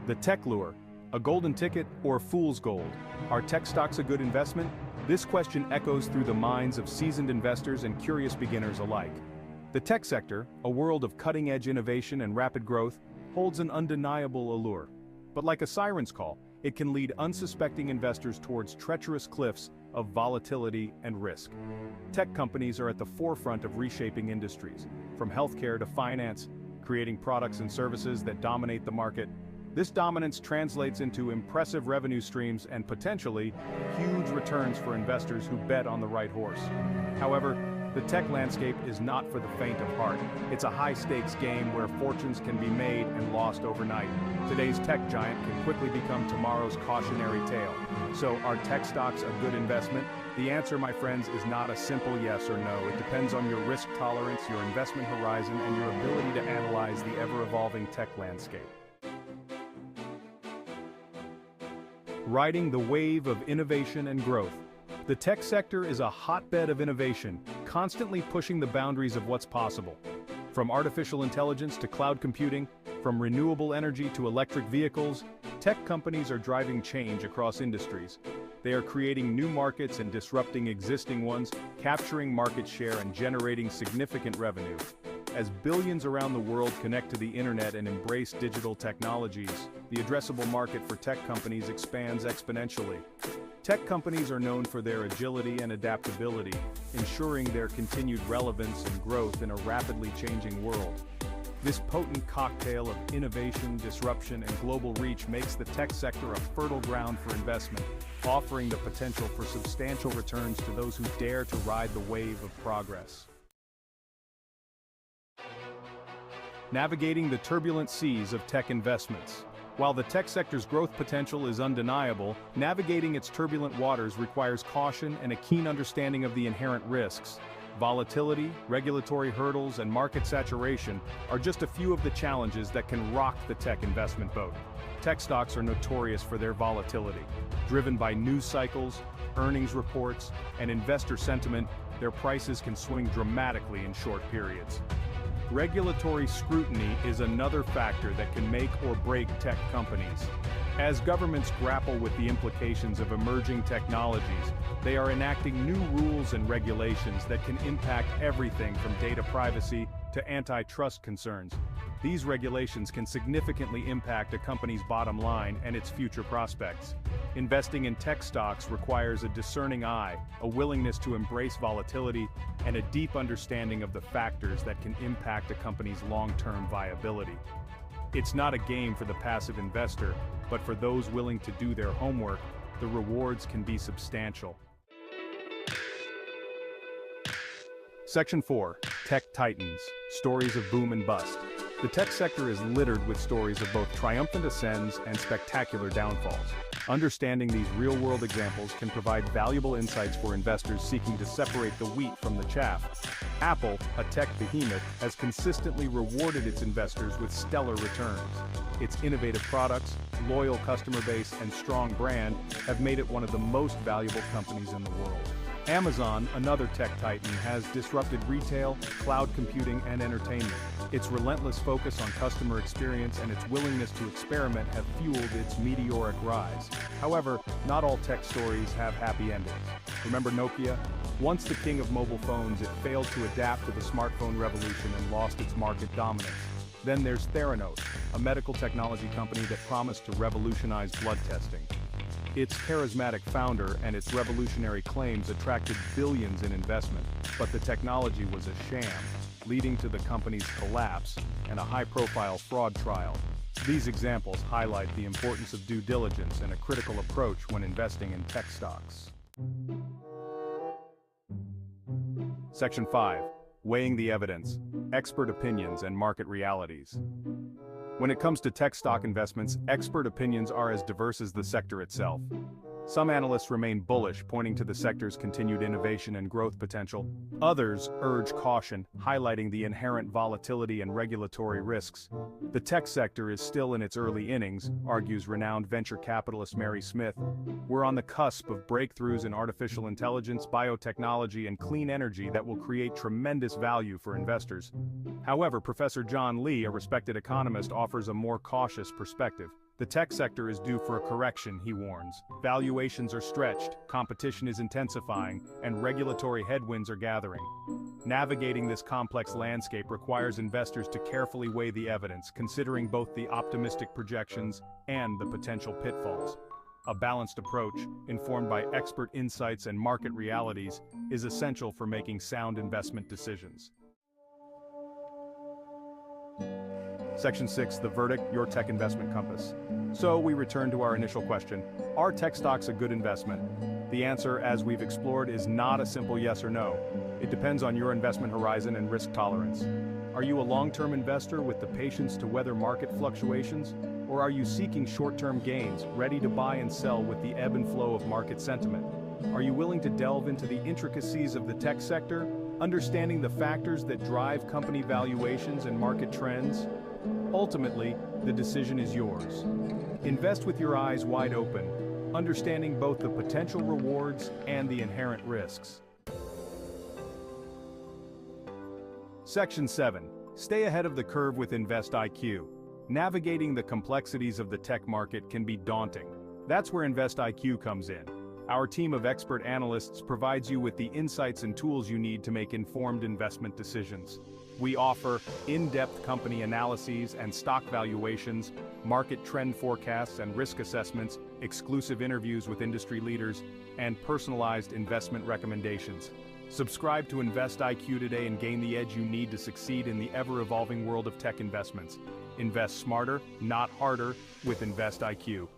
The tech lure, a golden ticket or fool's gold. Are tech stocks a good investment? This question echoes through the minds of seasoned investors and curious beginners alike. The tech sector, a world of cutting-edge innovation and rapid growth, holds an undeniable allure. But like a siren's call, it can lead unsuspecting investors towards treacherous cliffs of volatility and risk. Tech companies are at the forefront of reshaping industries, from healthcare to finance, creating products and services that dominate the market. This dominance translates into impressive revenue streams and potentially huge returns for investors who bet on the right horse. However, the tech landscape is not for the faint of heart. It's a high-stakes game where fortunes can be made and lost overnight. Today's tech giant can quickly become tomorrow's cautionary tale. So, are tech stocks a good investment? The answer, my friends, is not a simple yes or no. It depends on your risk tolerance, your investment horizon, and your ability to analyze the ever-evolving tech landscape. Riding the wave of innovation and growth. The tech sector is a hotbed of innovation, constantly pushing the boundaries of what's possible. From artificial intelligence to cloud computing, from renewable energy to electric vehicles, tech companies are driving change across industries. They are creating new markets and disrupting existing ones, capturing market share and generating significant revenue. As billions around the world connect to the internet and embrace digital technologies, the addressable market for tech companies expands exponentially. Tech companies are known for their agility and adaptability, ensuring their continued relevance and growth in a rapidly changing world. This potent cocktail of innovation, disruption, and global reach makes the tech sector a fertile ground for investment, offering the potential for substantial returns to those who dare to ride the wave of progress. Navigating the turbulent seas of tech investments. While the tech sector's growth potential is undeniable, navigating its turbulent waters requires caution and a keen understanding of the inherent risks. Volatility, regulatory hurdles, and market saturation are just a few of the challenges that can rock the tech investment boat. Tech stocks are notorious for their volatility. Driven by news cycles, earnings reports, and investor sentiment, their prices can swing dramatically in short periods. Regulatory scrutiny is another factor that can make or break tech companies. As governments grapple with the implications of emerging technologies, they are enacting new rules and regulations that can impact everything from data privacy to antitrust concerns. These regulations can significantly impact a company's bottom line and its future prospects. Investing in tech stocks requires a discerning eye, a willingness to embrace volatility, and a deep understanding of the factors that can impact a company's long-term viability. It's not a game for the passive investor, but for those willing to do their homework, the rewards can be substantial. Section 4. Tech Titans. Stories of boom and bust. The tech sector is littered with stories of both triumphant ascends and spectacular downfalls. Understanding these real-world examples can provide valuable insights for investors seeking to separate the wheat from the chaff. Apple, a tech behemoth, has consistently rewarded its investors with stellar returns. Its innovative products, loyal customer base, and strong brand have made it one of the most valuable companies in the world. Amazon, another tech titan, has disrupted retail, cloud computing, and entertainment. Its relentless focus on customer experience and its willingness to experiment have fueled its meteoric rise. However, not all tech stories have happy endings. Remember Nokia? Once the king of mobile phones, it failed to adapt to the smartphone revolution and lost its market dominance. Then there's Theranos, a medical technology company that promised to revolutionize blood testing. Its charismatic founder and its revolutionary claims attracted billions in investment, but the technology was a sham, leading to the company's collapse and a high-profile fraud trial. These examples highlight the importance of due diligence and a critical approach when investing in tech stocks. Section 5. Weighing the evidence, expert opinions, and market realities. When it comes to tech stock investments, expert opinions are as diverse as the sector itself. Some analysts remain bullish, pointing to the sector's continued innovation and growth potential. Others urge caution, highlighting the inherent volatility and regulatory risks. The tech sector is still in its early innings, argues renowned venture capitalist Mary Smith. We're on the cusp of breakthroughs in artificial intelligence, biotechnology, and clean energy that will create tremendous value for investors. However, Professor John Lee, a respected economist, offers a more cautious perspective. The tech sector is due for a correction, he warns. Valuations are stretched, competition is intensifying, and regulatory headwinds are gathering. Navigating this complex landscape requires investors to carefully weigh the evidence, considering both the optimistic projections and the potential pitfalls. A balanced approach, informed by expert insights and market realities, is essential for making sound investment decisions. Section 6, the verdict, your tech investment compass. So we return to our initial question, are tech stocks a good investment? The answer, as we've explored, is not a simple yes or no. It depends on your investment horizon and risk tolerance. Are you a long-term investor with the patience to weather market fluctuations? Or are you seeking short-term gains, ready to buy and sell with the ebb and flow of market sentiment? Are you willing to delve into the intricacies of the tech sector, understanding the factors that drive company valuations and market trends? Ultimately, the decision is yours. Invest with your eyes wide open, understanding both the potential rewards and the inherent risks. Section 7. Stay ahead of the curve with Invest IQ. Navigating the complexities of the tech market can be daunting. That's where Invest IQ comes in. Our team of expert analysts provides you with the insights and tools you need to make informed investment decisions. We offer in-depth company analyses and stock valuations, market trend forecasts and risk assessments, exclusive interviews with industry leaders, and personalized investment recommendations. Subscribe to Invest IQ today and gain the edge you need to succeed in the ever-evolving world of tech investments. Invest smarter, not harder, with Invest IQ.